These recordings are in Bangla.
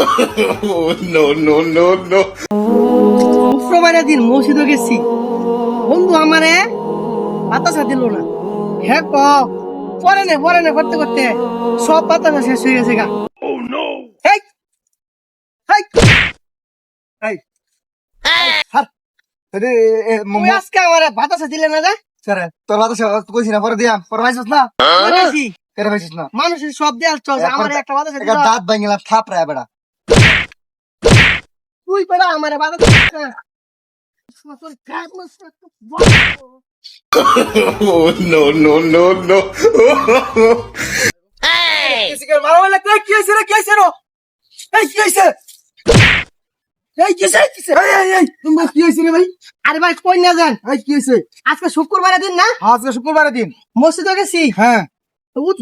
Oh, no, no, no, no. শুক্রবারের দিন মসজিদে গেছি, বন্ধু আমারে বাতাসা দিল না। হ্যাঁ পরে নে করতে করতে সব বাতাসা শেষ হয়ে গেছে গা। হেই, হেই, এই স্যার তুমি আজকে আমারে বাতাসা দিলে না রে? স্যার তোর কথা কইছি না পরে দিয়াম পরে পাইছিস না বলেছি, কেন পাইছিস না মানুষের সব দেয়াল চলছে, আমার একটা বাতাসা দিল। দাঁত ভাঙিলাম থাপ রে বেটা তুই বেড়া আমারে বাতাসা দিস না। তোর গায়ে মশলা তো বড়। Oh, no, no, no, no. মারা বলে কি হয়েছে রে কি হয়েছে রে এই কি হয়েছে এই কি হয়েছে এই তোমার কি হয়েছে রে ভাই আরে ভাই কই না যান, এই কি হয়েছে আজকে শুক্রবারের দিন না, আজকে শুক্রবারের দিন মসজিদে গেছি। হ্যাঁ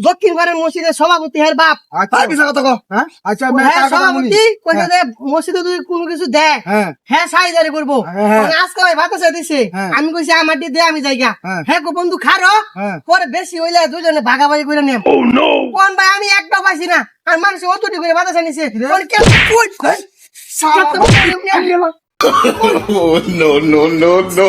দক্ষিণ পাড়ের মসজিদের সভাপতি হের বাপ, আচ্ছা কি কথা কও হ্যাঁ আচ্ছা আমি হ্যাঁ সভাপতি কইছে যে মসজিদে তুই কোনো কিছু দে, হ্যাঁ হ্যাঁ সাইজারি করবো। হ্যাঁ। মানে আজকে ভাই বাতাসা দিছে, হ্যাঁ। আমি কইছি আমার দিয়ে দে আমি যাইগা। হ্যাঁ। হ্যাঁ গো বন্ধু খারো, হ্যাঁ। পরে বেশি হইলে দুজনে ভাগাভাগি করে নেম। কোন ভাই আমি একটাও পাইছি না, আর মানুষ অতটি করে বাতাসা নিছে। কোন কে কই Oh, no, no, no, no.